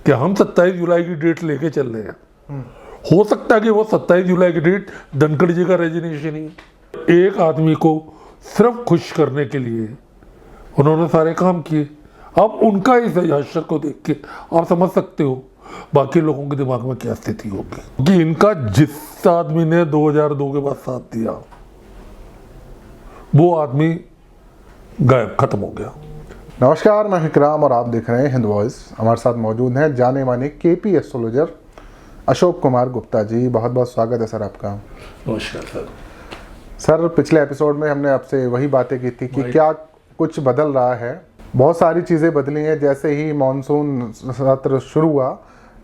कि हम 27 जुलाई की डेट लेके चल रहे हैं। हो सकता है कि वो 27 जुलाई की डेट धनखड़ जी का रेजिग्नेशन ही। एक आदमी को सिर्फ खुश करने के लिए उन्होंने सारे काम किए। अब उनका इस हश्र को देख के आप समझ सकते हो बाकी लोगों के दिमाग में क्या स्थिति होगी कि इनका जिस आदमी ने 2002 के बाद साथ दिया वो आदमी गायब, खत्म हो गया। नमस्कार, मैं विक्राम और आप देख रहे हैं हिंद वॉइस। हमारे साथ मौजूद हैं जाने माने केपी एस्ट्रोलॉजर अशोक कुमार गुप्ता जी। बहुत बहुत स्वागत है सर आपका। नमस्कार सर। सर, पिछले एपिसोड में हमने आपसे वही बातें की थी कि क्या कुछ बदल रहा है। बहुत सारी चीज़ें बदली हैं। जैसे ही मानसून सत्र शुरू हुआ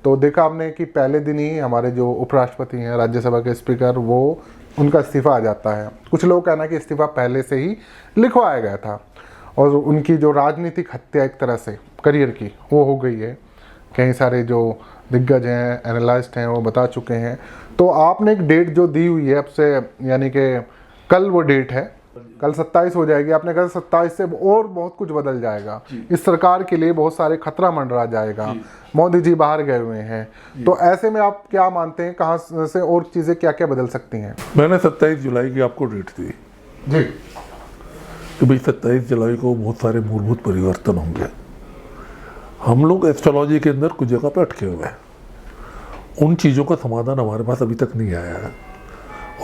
तो देखा हमने कि पहले दिन ही हमारे जो उपराष्ट्रपति हैं, राज्यसभा के स्पीकर, वो उनका इस्तीफा आ जाता है। कुछ लोग कहना है कि इस्तीफा पहले से ही लिखवाया गया था और उनकी जो राजनीतिक हत्या एक तरह से करियर की वो हो गई है। कई सारे जो दिग्गज हैं, एनालिस्ट हैं, वो बता चुके हैं। तो आपने एक डेट जो दी हुई है अब से, यानी कि कल वो डेट है, कल 27 हो जाएगी। आपने कहा 27 से और बहुत कुछ बदल जाएगा। इस सरकार के लिए बहुत सारे खतरा मंडरा जाएगा। मोदी जी बाहर गए हुए हैं, तो ऐसे में आप क्या मानते हैं कहाँ से और चीज़ें क्या क्या बदल सकती हैं? मैंने 27 जुलाई की आपको डेट दी जी कि भाई 27 जुलाई को बहुत सारे मूलभूत परिवर्तन होंगे। हम लोग एस्ट्रोलॉजी के अंदर कुछ जगह पे अटके हुए हैं। उन चीज़ों का समाधान हमारे पास अभी तक नहीं आया है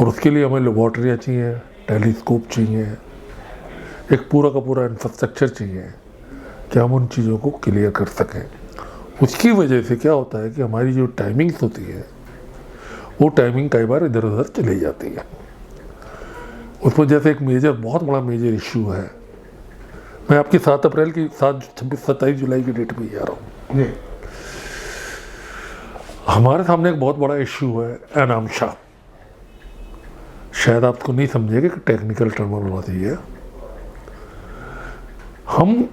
और उसके लिए हमें लेबॉर्ट्रियाँ चाहिए, टेलीस्कोप चाहिए, एक पूरा का पूरा इंफ्रास्ट्रक्चर चाहिए कि हम उन चीज़ों को क्लियर कर सकें। उसकी वजह से क्या होता है कि हमारी जो टाइमिंग्स होती है वो टाइमिंग कई बार इधर उधर चली जाती है। उस पर जैसे एक बहुत बड़ा मेजर इश्यू है। मैं आपकी 7 अप्रैल की 27 जुलाई की डेट में जा रहा हूँ जी। हमारे सामने एक बहुत बड़ा इश्यू है अनामशा। शायद आपको नहीं समझेगा कि टेक्निकल टर्मिनोलॉजी है। हम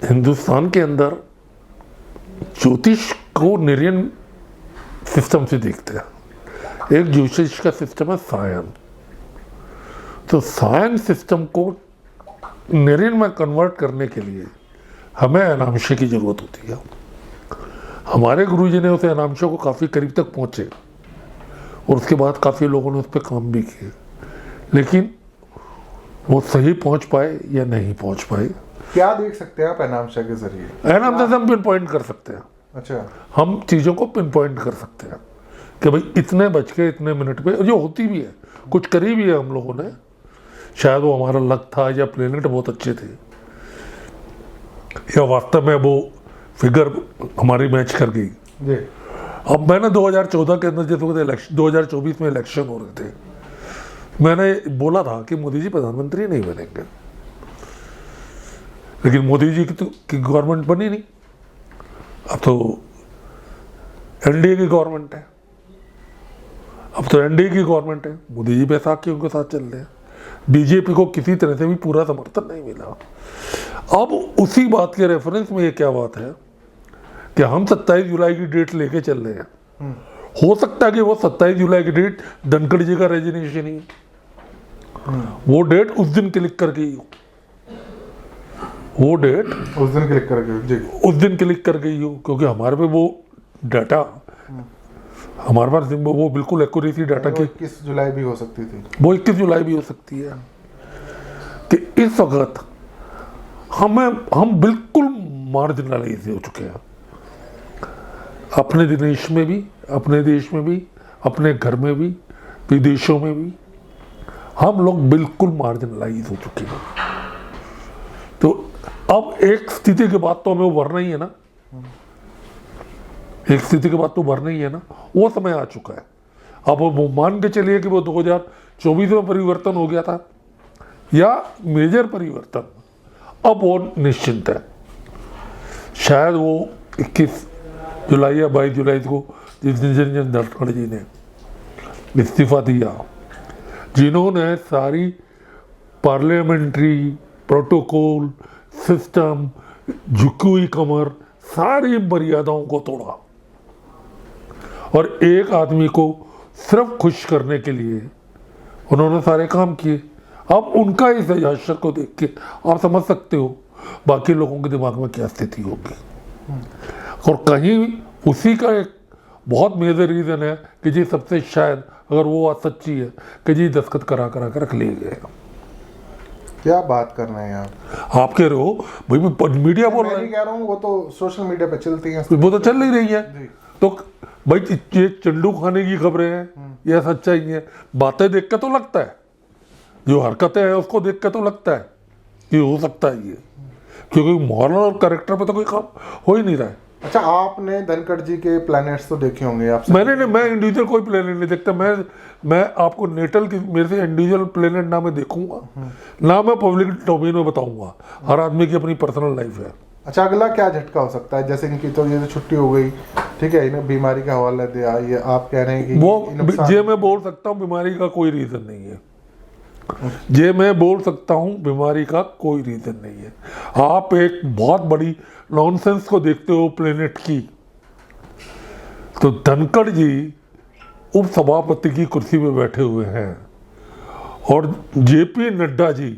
हिंदुस्तान के अंदर ज्योतिष को निरियन सिस्टम से देखते हैं। एक ज्योतिष का सिस्टम है सायन। तो सायन सिस्टम को निरियन में कन्वर्ट करने के लिए हमें अनामशे की जरूरत होती है। हमारे गुरुजी ने उसे अनामशे को काफ़ी करीब तक पहुँचे और उसके बाद काफ़ी लोगों ने उस पर काम भी किए, लेकिन वो सही पहुँच पाए या नहीं पहुँच पाए। क्या देख सकते हैं आप अनामशा के जरिए? अनामशा से हम पिन पॉइंट कर सकते हैं। अच्छा। हम चीज़ों को पिन पॉइंट कर सकते हैं कि भाई इतने बज के इतने मिनट पे जो होती भी है, कुछ करी भी है हम लोगों ने। शायद वो हमारा लक था या प्लेनेट बहुत अच्छे थे या वास्तव में वो फिगर हमारी मैच कर गई। जी। अब मैंने 2014 के अंदर जैसे 2024 में इलेक्शन हो रहे थे, मैंने बोला था कि मोदी जी प्रधानमंत्री नहीं बनेंगे, लेकिन मोदी जी की गवर्नमेंट बनी नहीं। अब तो एनडीए की गवर्नमेंट है। अब तो एनडीए की गवर्नमेंट है, मोदी जी बैसाख के उनके साथ चल रहे हैं। बीजेपी को किसी तरह से भी पूरा समर्थन नहीं मिला। अब उसी बात के रेफरेंस में ये क्या बात है कि हम 27 जुलाई की डेट लेके चल रहे हैं। हो सकता है कि वो 27 जुलाई की डेट धनखड़ जी का रेजिग्नेशन ही, वो डेट उस दिन क्लिक कर गई हो, वो डेट उस दिन क्लिक कर गए। जी। उस दिन क्लिक कर गई हो, क्योंकि हमारे पे वो डाटा, हमारे पास वो बिल्कुल एक्यूरेसी डाटा की 21 जुलाई भी हो सकती थी। वो 21 जुलाई भी हो सकती है कि इस वक्त हम बिल्कुल मार्जिनलाइज हो चुके हैं। अपने देश में भी, अपने देश में भी, अपने घर में भी, विदेशों में भी हम लोग बिल्कुल मार्जिनलाइज हो चुके हैं। तो अब एक स्थिति के बाद तो हमें उभरना ही है ना, एक स्थिति के बाद तो उभरना ही है ना। वो समय आ चुका है। अब वो मान के चलिए कि वो 2024 में परिवर्तन हो गया था या मेजर परिवर्तन, अब वो निश्चिंत है। शायद वो 21 जुलाई या 22 जुलाई को जिस दिन धनखड़ जी ने इस्तीफा दिया, जिन्होंने सारी पार्लियामेंट्री प्रोटोकॉल सिस्टम, झुकी हुई कमर, सारी मर्यादाओं को तोड़ा और एक आदमी को सिर्फ खुश करने के लिए उन्होंने सारे काम किए। अब उनका इस हश्र को देख के आप समझ सकते हो बाकी लोगों के दिमाग में क्या स्थिति होगी। और कहीं उसी का एक बहुत मेजर रीज़न है कि जी सबसे शायद अगर वो बात सच्ची है कि जी दस्तखत करा करा कर रख लिए गए। क्या बात कर रहे हैं आप कह रहे हो भाई, मीडिया बोल रहा मैं है, नहीं कह रहा हूँ, वो तो सोशल मीडिया पे चलती हैं। वो तो चल ही रही है। जी। तो भाई ये चंडू खाने की खबरें हैं, यह सच्चाई है। बातें देख के तो लगता है, जो हरकतें हैं उसको देख के तो लगता है कि हो सकता है ये, क्योंकि मॉरल और कैरेक्टर पे तो कोई काम हो ही नहीं रहा है। अच्छा, आपने धनखड़ जी के प्लैनेट्स तो देखे होंगे आपसे? मैं इंडिविजुअल कोई प्लेनेट नहीं देखता। मैं आपको नेटल की मेरे से इंडिविजुअल प्लेनेट ना मैं देखूंगा ना मैं पब्लिक डोमेन में बताऊंगा। हर आदमी की अपनी पर्सनल लाइफ है। अच्छा, अगला क्या झटका हो सकता है? जैसे इनकी तो ये तो छुट्टी हो गई, ठीक है, इन्हें बीमारी का हवाला दिया, ये आप कह रहे हैं कि वो ये मैं बोल सकता हूँ बीमारी का कोई रीजन नहीं है। ये मैं बोल सकता हूँ बीमारी का कोई रीजन नहीं है। आप एक बहुत बड़ी नॉनसेंस को देखते हो प्लेनेट की, तो धनखड़ जी उप सभापति की कुर्सी पे बैठे हुए हैं और जेपी नड्डा जी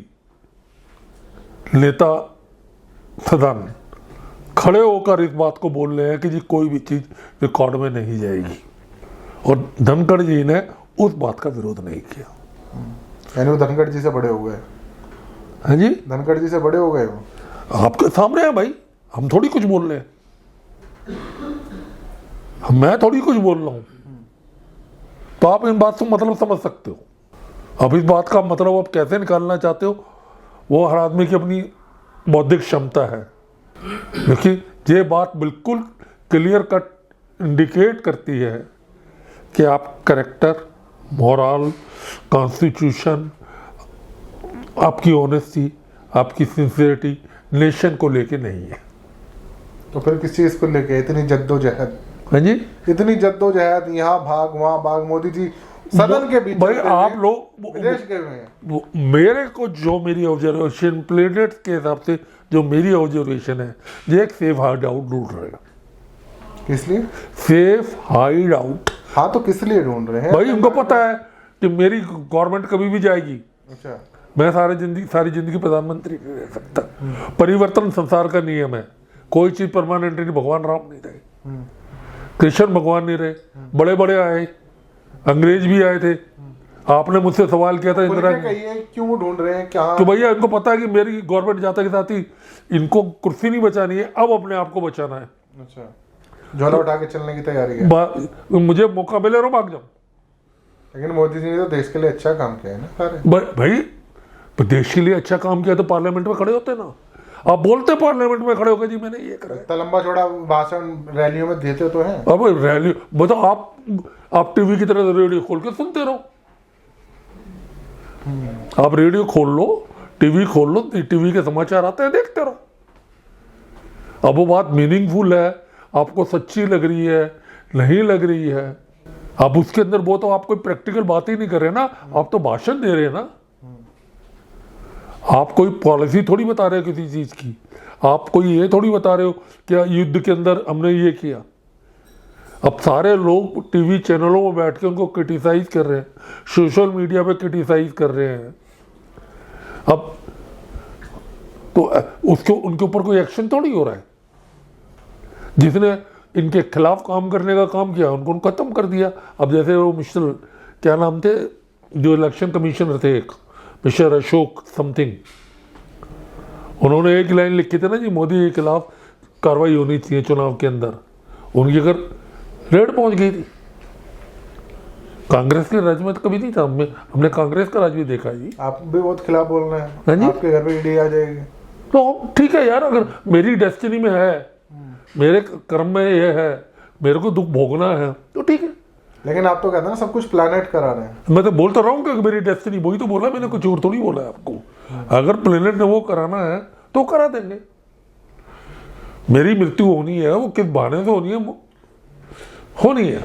नेता सदन खड़े होकर इस बात को बोल रहे हैं कि जी कोई भी चीज रिकॉर्ड में नहीं जाएगी, और धनखड़ जी ने उस बात का विरोध नहीं किया। यानी वो धनखड़ जी से बड़े हो गए? हाँ जी, धनखड़ जी से बड़े हो गए वो? आपके सामने है भाई, हम थोड़ी कुछ बोल रहे हैं, मैं थोड़ी कुछ बोल रहा हूं। तो आप इन बात से मतलब समझ सकते हो। अब इस बात का मतलब आप कैसे निकालना चाहते हो, वो हर आदमी की अपनी बौद्धिक क्षमता है। क्योंकि ये बात बिल्कुल क्लियर कट इंडिकेट करती है कि आप कैरेक्टर, मोरल, कॉन्स्टिट्यूशन, आपकी ऑनेस्टी, आपकी सिंसियरिटी नेशन को लेके नहीं है। तो फिर किस चीज को लेके इतनी जद्दोजहद? हाँ जी, इतनी जद्दोजहद, यहाँ भाग वहाँ भाग, मोदी जी सदन के बीच भाई आप लोग विदेश गए हुए हैं। मेरे को जो मेरी ऑब्जर्वेशन प्लेनेट के हिसाब से जो मेरी ऑब्जर्वेशन है, ये एक सेफ हाइड आउट ढूंढ रहे हैं। किस लिए सेफ हाइड आउट? हाँ, तो किस लिए ढूंढ रहे हैं भाई उनको पता है कि मेरी गवर्नमेंट कभी भी जाएगी, अच्छा, मैं सारी जिंदगी प्रधानमंत्री नहीं रह सकता। परिवर्तन संसार का नियम है, कोई चीज परमानेंट नहीं। भगवान राम नहीं रहे, कृष्ण भगवान नहीं रहे, बड़े बड़े आए, अंग्रेज भी आए थे। आपने मुझसे सवाल किया था इंदिरा कहिए क्यों ढूंढ रहे हैं, क्या? तो भैया इनको पता है कि मेरी गवर्नमेंट जाता के साथ ही इनको कुर्सी नहीं बचानी है, अब अपने आप को बचाना है। अच्छा, झोला उठा के चलने की तैयारी है। मुझे मौका मिले रो भाग जाऊं। लेकिन मोदी जी ने तो देश के लिए अच्छा काम किया है ना सारे। भाई देश के लिए अच्छा काम किया तो पार्लियामेंट में खड़े होते ना। आप बोलते पार्लियामेंट में खड़े होकर जी मैंने ये करा। इतना लंबा चौड़ा भाषण रैलियों में देते तो हैं। अब रैली बताओ, आप टीवी की तरह रेडियो खोल के सुनते रहो। आप रेडियो खोल लो, टीवी खोल लो, टीवी के समाचार आते हैं, देखते रहो। अब वो बात मीनिंगफुल है, आपको सच्ची लग रही है, नहीं लग रही है, आप उसके अंदर वो तो आप कोई प्रैक्टिकल बात ही नहीं कर रहे ना, आप तो भाषण दे रहे हैं ना। आप कोई पॉलिसी थोड़ी बता रहे हो किसी चीज की, आप कोई ये थोड़ी बता रहे हो कि युद्ध के अंदर हमने ये किया। अब सारे लोग टीवी चैनलों में बैठ के उनको क्रिटिसाइज कर रहे हैं, सोशल मीडिया पे क्रिटिसाइज कर रहे हैं। अब तो उसके उनके ऊपर कोई एक्शन थोड़ी हो रहा है। जिसने इनके खिलाफ काम करने का काम किया उनको खत्म कर दिया। अब जैसे वो मिस्टर क्या नाम थे जो इलेक्शन कमिश्नर थे, एक मिस्टर अशोक समथिंग, उन्होंने एक लाइन लिखी थी ना जी, मोदी के खिलाफ कार्रवाई होनी चाहिए चुनाव के अंदर। उनकी अगर रेड पहुंच गई थी। कांग्रेस के राज में तो कभी नहीं था, हमने कांग्रेस का राज भी देखा जी। आप भी बहुत खिलाफ बोल रहे हाँ हैं, जी? आपके घर पे ईडी आ जाएगी तो ठीक है यार, अगर मेरी डेस्टिनी में है, मेरे कर्म में ये है, मेरे को दुख भोगना है तो ठीक है। लेकिन आप तो कहते हैं ना सब कुछ प्लैनेट करा रहे हैं। मैं तो बोलता रहा हूँ कि मेरी डेस्टिनी, वही तो बोला मैंने, कुछ और थोड़ी बोला है आपको। अगर प्लेनेट ने वो कराना है तो करा देंगे। मेरी मृत्यु होनी है, वो किस बहाने से होनी है, होनी है।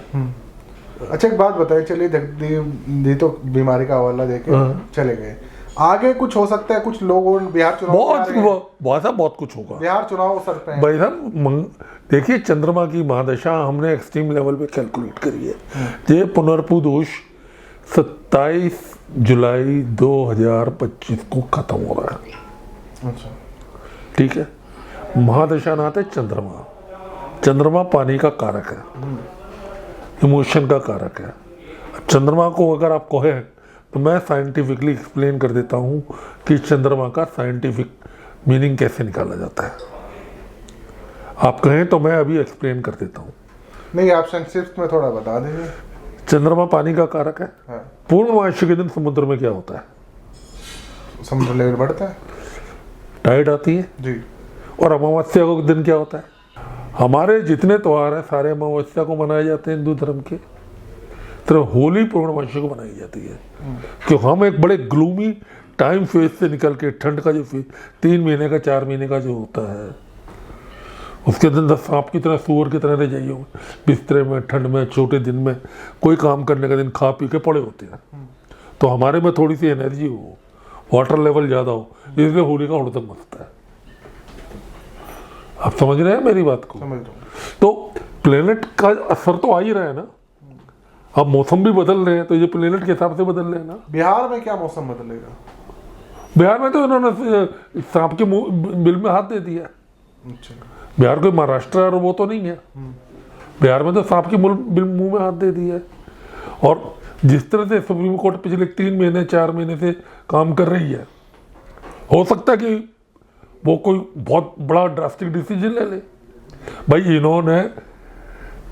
अच्छा, एक बात बताइए, चलिए दी तो बीमारी का हवाला देके चले गए, आगे कुछ हो सकता है? कुछ लोग बिहार चुनाव बहुत कुछ होगा। बिहार चुनाव सर पे भाई साहब देखिए, चंद्रमा की महादशा हमने एक्सट्रीम लेवल पे कैलकुलेट करी है। ये पुनर्पुदोष 27 जुलाई 2025 को खत्म हो रहा है। अच्छा, ठीक है, महादशा नाते चंद्रमा चंद्रमा पानी का कारक है, इमोशन का कारक है। चंद्रमा को अगर आप कहें तो मैं साइंटिफिकली एक्सप्लेन कर देता हूं कि चंद्रमा का साइंटिफिक मीनिंग कैसे निकाला जाता है। आप कहें तो मैं अभी एक्सप्लेन कर देता हूं। नहीं, आप संक्षिप्त में थोड़ा बता दीजिए। चंद्रमा पानी का कारक है। हाँ। पूर्णमासी के दिन समुद्र में क्या होता है? समुद्र लेवल बढ़ता है, टाइड आती है जी। और अमावस्या को दिन क्या होता है? हमारे जितने त्योहार हैं सारे अमावस्या को मनाए जाते हैं हिंदू धर्म के, तरह होली पूर्णमासी को मनाई जाती है। क्यों? हम एक बड़े ग्लूमी टाइम फेज से निकल के ठंड का जो फेज 3 महीने का 4 महीने का जो होता है, उसके दिन सांप की तरह सुअर की तरह रह जाइए बिस्तरे में, ठंड में, छोटे दिन में, कोई काम करने का दिन खा पी के पड़े होते हैं। तो हमारे में थोड़ी सी एनर्जी हो, वाटर लेवल ज़्यादा हो, इसलिए होली का हुड़दंग मचता है। आप समझ रहे हैं मेरी बात को? समझ रहा हूँ। तो प्लेनेट का असर तो आ ही रहा है ना। अब मौसम भी बदल रहे हैं तो ये प्लेनेट के हिसाब से बदल रहे हैं ना। बिहार में क्या मौसम बदलेगा? बिहार में तो इन्होंने सांप के बिल में हाथ दे दिया। अच्छा। बिहार कोई महाराष्ट्र और वो तो नहीं है। बिहार में तो सांप के मुंह में हाथ दे दिया है। और जिस तरह से सुप्रीम कोर्ट पिछले 3 महीने 4 महीने से काम कर रही है, हो सकता है कि वो कोई बहुत बड़ा ड्रास्टिक डिसीजन ले ले। भाई इन्होंने,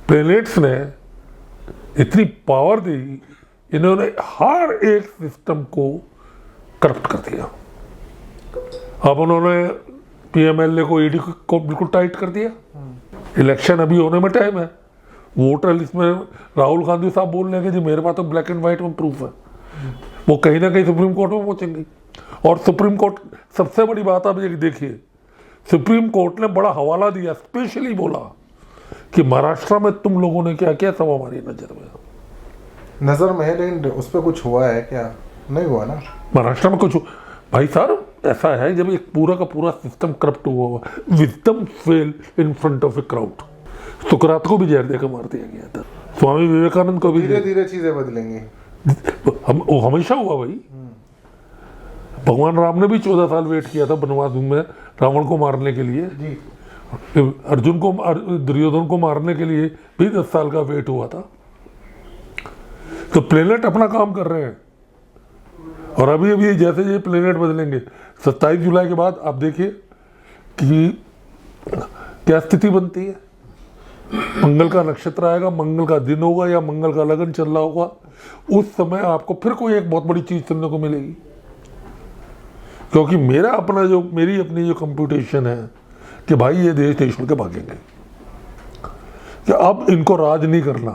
प्लेनेट्स ने इतनी पावर दी, इन्होंने हर एक सिस्टम को करप्ट कर दिया। अब उन्होंने पीएमएलए को, ईडी को बिल्कुल टाइट कर दिया। इलेक्शन अभी होने में टाइम है। वोटर लिस्ट में राहुल गांधी साहब बोल रहे हैं कि जी मेरे पास तो ब्लैक एंड व्हाइट में प्रूफ है। वो कहीं ना कहीं सुप्रीम कोर्ट में पहुंचेंगे। और सुप्रीम कोर्ट, सबसे बड़ी बात आप ये देखिए, सुप्रीम कोर्ट ने बड़ा हवाला दिया, स्पेशली बोला कि महाराष्ट्र में तुम लोगों ने क्या किया सब हमारी नजर में है, लेकिन उस पर कुछ हुआ है क्या? नहीं हुआ ना महाराष्ट्र में कुछ। भाई साहब ऐसा है, जब एक पूरा का पूरा सिस्टम करप्ट हुआ, wisdom fail in front of a crowd. सुकरात को भी जहर देकर मार दिया गया था, स्वामी विवेकानंद को भी। धीरे धीरे चीजें बदलेंगी। वो हमेशा हुआ भाई। भगवान राम ने भी 14 साल वेट किया था वनवास में रावण को मारने के लिए जी। अर्जुन को, दुर्योधन को मारने के लिए भी 10 साल का वेट हुआ था। तो प्लेनेट अपना काम कर रहे हैं। और अभी अभी जैसे ये प्लेनेट बदलेंगे 27 जुलाई के बाद आप देखिए कि क्या स्थिति बनती है। मंगल का नक्षत्र आएगा, मंगल का दिन होगा या मंगल का लगन चल रहा होगा, उस समय आपको फिर कोई एक बहुत बड़ी चीज सुनने को मिलेगी। क्योंकि मेरी अपनी जो कंप्यूटेशन है कि भाई ये देश छोड़ के भागेंगे, कि अब इनको राज नहीं करना।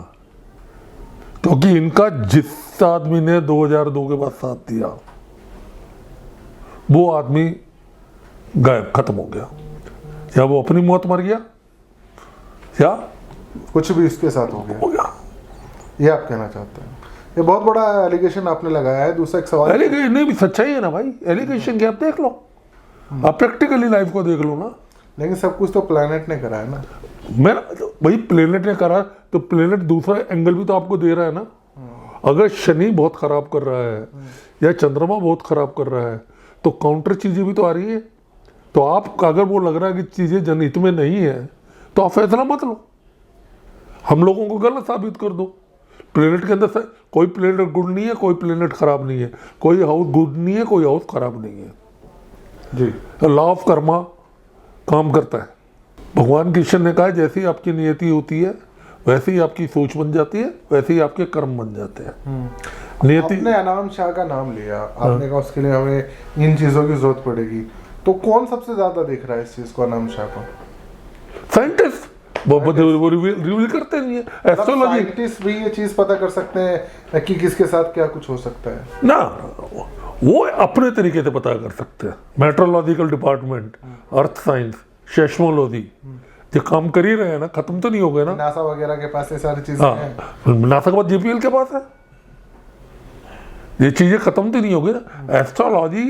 क्योंकि इनका जिस आदमी ने 2002 के बाद साथ दिया, वो आदमी गायब, खत्म हो गया। या वो अपनी मौत मर गया या कुछ भी इसके साथ हो गया। ये आप कहना चाहते हैं? ये बहुत बड़ा एलिगेशन आपने लगाया है। दूसरा एक सवाल, एलिगेशन नहीं भी सच्चाई है ना भाई। एलिगेशन क्या, आप देख लो, आप प्रैक्टिकली लाइफ को देख लो ना। लेकिन सब कुछ तो प्लेनेट ने करा है ना। मैं भाई प्लेनेट ने करा तो प्लेनेट दूसरा एंगल भी तो आपको दे रहा है ना। अगर शनि बहुत खराब कर रहा है या चंद्रमा बहुत खराब कर रहा है तो काउंटर चीजें भी तो आ रही है। तो आप अगर वो लग रहा है कि चीजें जनहित में नहीं है तो आप फैसला मत लो, हम लोगों को गलत साबित कर दो। प्लेनेट के अंदर कोई प्लेनेट गुड नहीं है, कोई प्लेनेट खराब नहीं है, कोई हाउस गुड नहीं है, कोई हाउस खराब नहीं है जी। लॉ ऑफ कर्मा काम करता है। भगवान कृष्ण ने कहा जैसी आपकी नियति होती है वैसे ही आपकी सोच बन जाती है, वैसे ही आपके कर्म बन जाते हैं। नियति। आपने अनाम शाह का नाम लिया, आपने कहा उसके लिए हमें इन चीजों की जरूरत पड़ेगी, तो कौन सबसे ज्यादा देख रहा है इस चीज को, अनाम शाह को? साइंटिस्ट। वो रिवील करते नहीं है। एस्ट्रोलॉजी, साइंटिस्ट भी ये चीज पता कर सकते हैं कि किसके साथ क्या कुछ हो सकता है ना, वो अपने तरीके से पता कर सकते हैं। Metrological department, earth science, seismology, ये काम कर ही रहे हैं ना, खत्म तो नहीं हो गए ना। नासा वगैरह के पास ये सारी चीजें हैं। नासा के बाद जीपीएल के पास है। ये चीजें खत्म तो नहीं हो गई ना। Astrology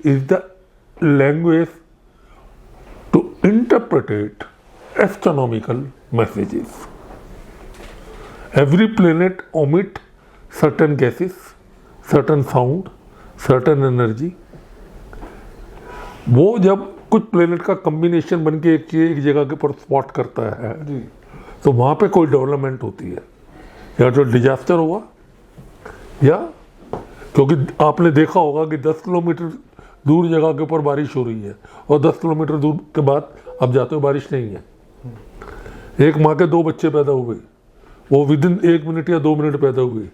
is the language to interpretate astronomical messages. Every planet omit certain gases, certain sound, certain energy. वो जब कुछ प्लेनेट का कम्बिनेशन बन के एक चीज एक जगह के ऊपर स्पॉट करता है जी तो वहाँ पे कोई डेवलपमेंट होती है, या तो डिजास्टर हुआ, या क्योंकि आपने देखा होगा कि 10 किलोमीटर दूर जगह के ऊपर बारिश हो रही है और 10 किलोमीटर दूर के बाद आप जाते हो बारिश नहीं है। एक माँ के 2 बच्चे पैदा हुए, वो विदिन 1 मिनट या 2 मिनट पैदा हुए,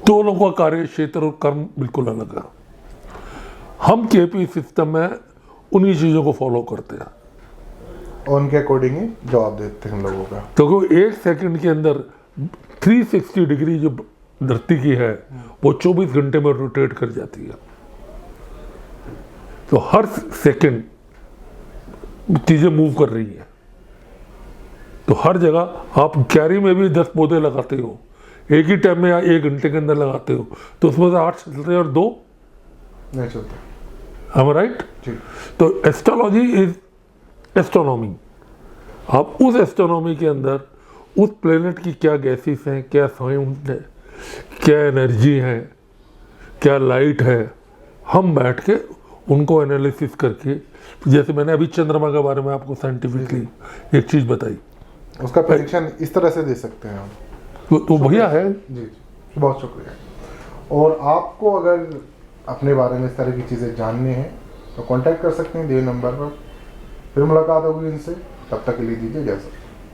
दोनों का कार्य क्षेत्र और कर्म बिल्कुल अलग है। हम केपी सिस्टम में उन्हीं चीज़ों को फॉलो करते हैं, उनके अकॉर्डिंग ही जवाब देते हैं हम लोगों का। तो 1 सेकंड के अंदर 360 डिग्री जो धरती की है वो 24 घंटे में रोटेट कर जाती है। तो हर सेकंड चीजें मूव कर रही है। तो हर जगह आप क्यारी में भी 10 पौधे लगाते हो एक ही टाइम में या 1 घंटे के अंदर लगाते हो, तो उसमें से 8 चलते हैं और 2 नहीं चलते। am I right? जी तो एस्ट्रोलॉजी इज एस्ट्रोनॉमी। आप उस एस्ट्रोनॉमी के अंदर उस प्लेनेट की क्या गैसेस हैं, क्या साउंड है, क्या एनर्जी है, क्या लाइट है, हम बैठ के उनको एनालिसिस करके, जैसे मैंने अभी चंद्रमा के बारे में आपको साइंटिफिकली एक चीज़ बताई, उसका प्रेडिक्शन इस तरह से दे सकते हैं हम। तो बढ़िया है। जी जी बहुत शुक्रिया। और आपको अगर अपने बारे में इस तरह की चीज़ें जाननी है तो कांटेक्ट कर सकते हैं दिए नंबर पर। फिर मुलाकात होगी इनसे, तब तक के लिए दीजिए इजाज़त।